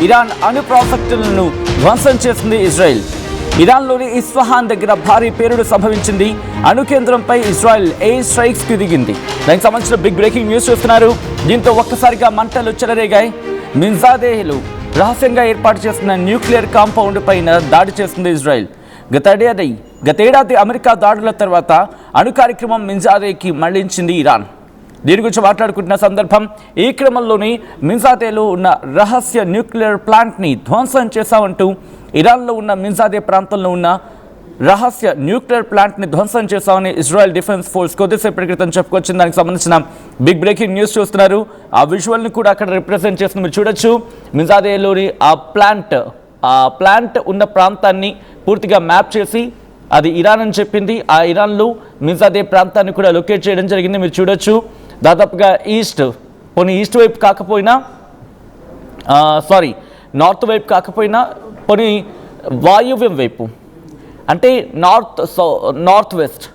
Iran అణు ప్రాజెక్టులను ధ్వంసం చేసింది ఇజ్రాయెల్. ఇరాన్లోని ఇస్ఫహాన్ దగ్గర భారీ పేలుడు సంభవించింది. అణు కేంద్రంపై ఇజ్రాయెల్ ఎయిర్ స్ట్రైక్స్ కి దిగింది. దానికి సంబంధించిన బిగ్ బ్రేకింగ్ న్యూస్ చూస్తున్నారు. దీంతో ఒక్కసారిగా మంటలు చెలరేగాయి. మిన్జాదేహ్లో రహస్యంగా ఏర్పాటు చేసిన న్యూక్లియర్ కాంపౌండ్ పైన దాడి చేసింది ఇజ్రాయెల్. గతేడాది అమెరికా దాడుల తర్వాత అణు కార్యక్రమం మిన్జాదేకి మళ్లించింది ఇరాన్. దీని గురించి మాట్లాడుకుంటున్న సందర్భం ఈ క్రమంలోని మిన్జాదేలో ఉన్న రహస్య న్యూక్లియర్ ప్లాంట్ని ధ్వంసం చేశామంటూ ఇరాన్లో ఉన్న మిన్జాదే ప్రాంతంలో ఉన్న రహస్య న్యూక్లియర్ ప్లాంట్ని ధ్వంసం చేశామని ఇజ్రాయెల్ డిఫెన్స్ ఫోర్స్ కొద్దిసేపటి క్రితం చెప్పుకొచ్చింది. దానికి సంబంధించిన బిగ్ బ్రేకింగ్ న్యూస్ చూస్తున్నారు. ఆ విజువల్ని కూడా అక్కడ రిప్రజెంట్ చేస్తుంది మీరు చూడొచ్చు. మిన్జాదేలోని ఆ ప్లాంట్ ఉన్న ప్రాంతాన్ని పూర్తిగా మ్యాప్ చేసి అది ఇరాన్ అని చెప్పింది. ఆ ఇరాన్లో మిన్జాదే ప్రాంతాన్ని కూడా లొకేట్ చేయడం జరిగింది. మీరు చూడొచ్చు దాదాపుగా ఈస్ట్ వైపు కాకపోయినా నార్త్ వైపు కాకపోయినా పోనీ వాయువ్యం వైపు అంటే నార్త్ వెస్ట్